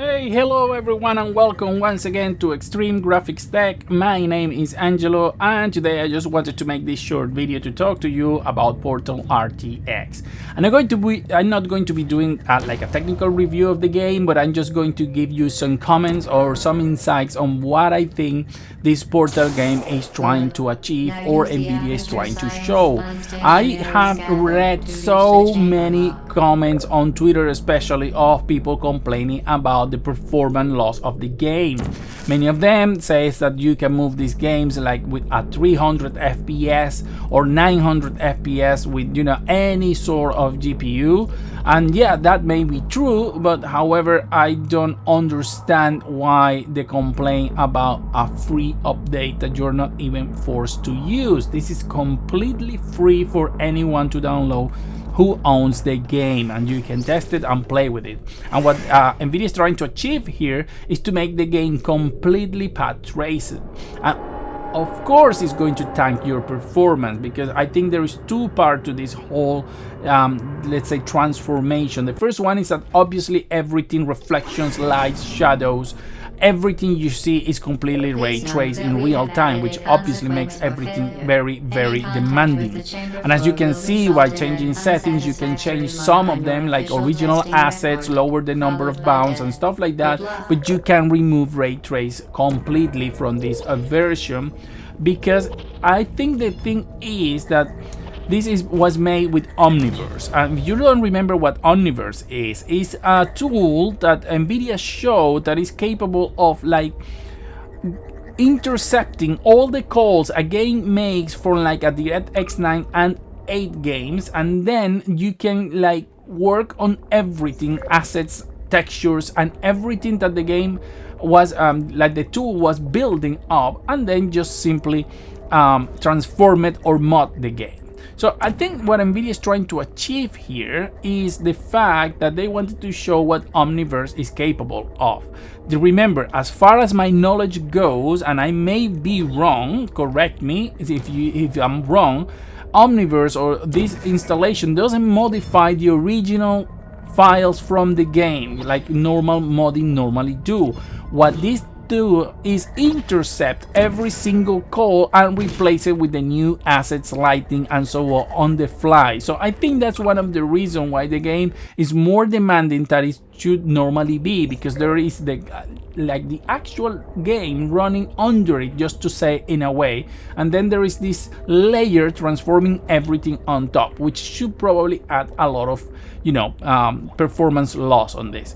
Hey, hello everyone and welcome once again to Extreme Graphics Tech. My name is Angelo and today I just wanted to make this short video to talk to you about Portal RTX. And I'm not going to be doing like a technical review of the game, but I'm just going to give you some comments or some insights on what I think this Portal game is trying to achieve or Nvidia is trying to show. I have read so many comments on Twitter, especially of people complaining about the performance loss of the game. Many of them says that you can move these games like with a 300 FPS or 900 FPS with any sort of GPU, and yeah, that may be true, but however I don't understand why they complain about a free update that you're not even forced to use. This is completely free for anyone to download who owns the game, and you can test it and play with it. And what Nvidia is trying to achieve here is to make the game completely path traced. And of course it's going to tank your performance, because I think there is two parts to this whole let's say transformation. The first one is that obviously everything, reflections, lights, shadows, everything you see is completely ray traced in real time, which obviously makes everything very demanding. And as you can see, while changing settings, you can change some of them like original assets, lower the number of bounds and stuff like that, but you can remove ray trace completely from this version, because I think the thing is that this was made with Omniverse. And if you don't remember what Omniverse is, it's a tool that Nvidia showed that is capable of like intercepting all the calls a game makes for like a DirectX 9 and 8 games, and then you can like work on everything, assets, textures, and everything that the game was like the tool was building up, and then just simply transform it or mod the game. So I think what Nvidia is trying to achieve here is the fact that they wanted to show what Omniverse is capable of. Remember, as far as my knowledge goes, and I may be wrong, correct me if I'm wrong, Omniverse or this installation doesn't modify the original files from the game like normal modding normally do. What this do is intercept every single call and replace it with the new assets, lighting, and so on the fly. So I think that's one of the reasons why the game is more demanding than it should normally be, because there is the actual game running under it, just to say in a way, and then there is this layer transforming everything on top, which should probably add a lot of performance loss on this.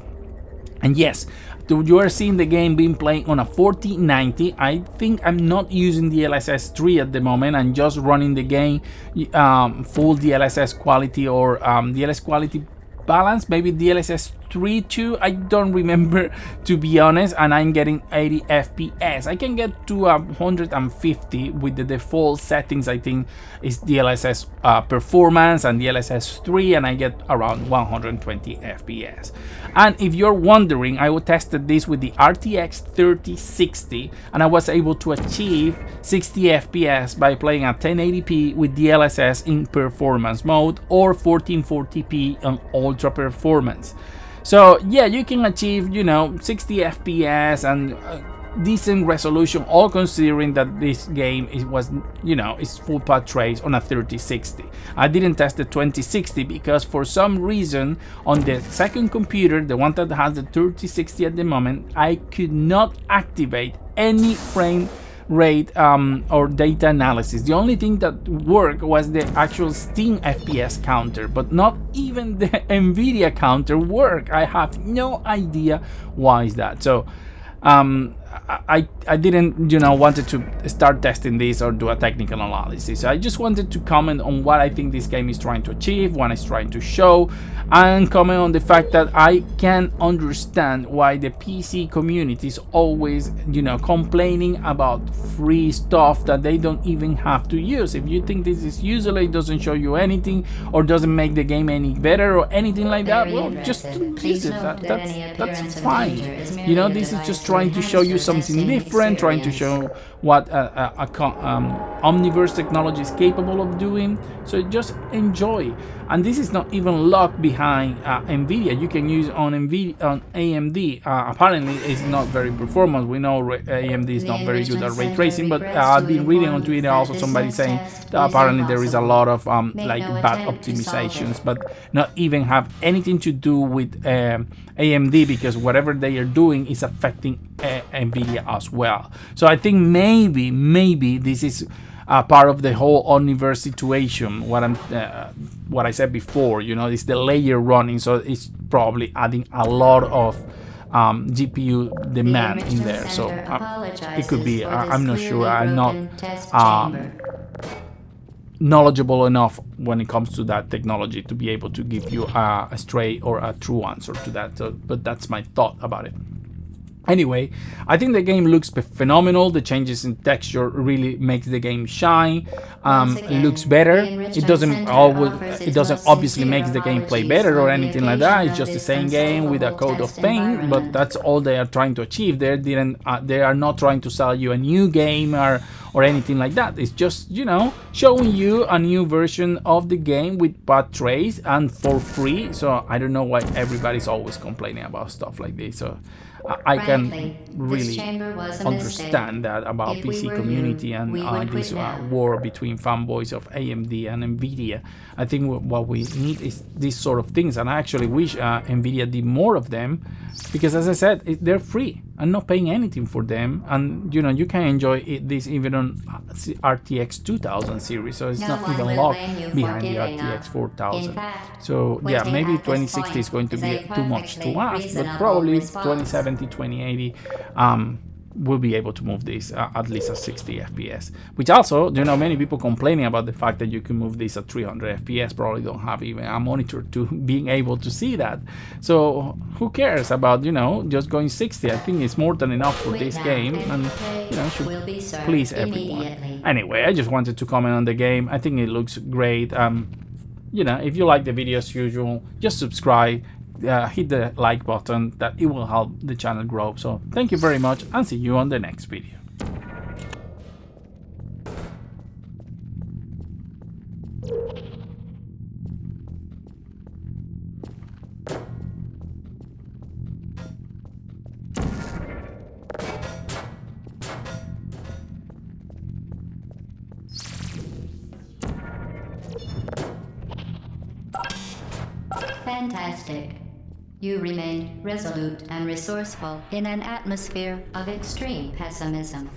And yes, you are seeing the game being played on a 4090. I think I'm not using DLSS 3 at the moment. I'm just running the game full DLSS quality or DLSS quality balance, maybe DLSS 3 too, I don't remember, to be honest, and I'm getting 80 FPS. I can get to 150 with the default settings. I think is DLSS performance and DLSS 3, and I get around 120 FPS. And if you're wondering, I tested this with the RTX 3060 and I was able to achieve 60 FPS by playing at 1080p with DLSS in performance mode or 1440p on ultra performance. So yeah, you can achieve 60 FPS and decent resolution, all considering that this game is full path trace on a 3060. I didn't test the 2060 because for some reason on the second computer, the one that has the 3060 at the moment, I could not activate any frame rate or data analysis. The only thing that worked was the actual Steam FPS counter, but not even the Nvidia counter worked. I have no idea why is that. So I didn't wanted to start testing this or do a technical analysis. I just wanted to comment on what I think this game is trying to achieve, what it's trying to show, and comment on the fact that I can understand why the PC community is always complaining about free stuff that they don't even have to use. If you think this is useless, it doesn't show you anything or doesn't make the game any better or anything like that, well, just use it. That's fine. This is just trying to show you something different, trying to show what Omniverse technology is capable of doing. So just enjoy. And this is not even locked behind Nvidia. You can use on Nvidia, on AMD. Apparently, it's not very performant. We know AMD is not very good at ray tracing, but I've been reading on Twitter also somebody saying that apparently there is a lot of like bad optimizations, but not even have anything to do with AMD, because whatever they are doing is affecting Nvidia as well. So I think maybe this is part of the whole Omniverse situation. What I said before, you know, it's the layer running, so it's probably adding a lot of GPU demand in there. So it could be. I'm not sure. I'm not knowledgeable enough when it comes to that technology to be able to give you a straight or a true answer to that. So, but that's my thought about it. Anyway, I think the game looks phenomenal. The changes in texture really makes the game shine. It looks better. It doesn't obviously make the gameplay better or anything like that. It's just the same game with a coat of paint, but that's all they are trying to achieve. They are not trying to sell you a new game or anything like that. It's just, you know, showing you a new version of the game with path trace and for free. So I don't know why everybody's always complaining about stuff like this. So I can really understand that about PC community and this war between fanboys of AMD and Nvidia. I think what we need is these sort of things, and I actually wish Nvidia did more of them, because as I said, they're free. I'm not paying anything for them, and you know, you can enjoy this even on RTX 2000 series, so it's not even locked behind the RTX 4000. So yeah, maybe 2060 is going to be too much to ask, but probably 2070, 2080 will be able to move this at least at 60 FPS, which also, you know, many people complaining about the fact that you can move this at 300 FPS probably don't have even a monitor to being able to see that. So who cares about, you know, just going 60? I think it's more than enough for this game, and you know, should please everyone. Anyway, I just wanted to comment on the game. I think it looks great. You know, if you like the video as usual, just subscribe. Hit the like button, that it will help the channel grow. So thank you very much, and see you on the next video. Fantastic. You remained resolute and resourceful in an atmosphere of extreme pessimism.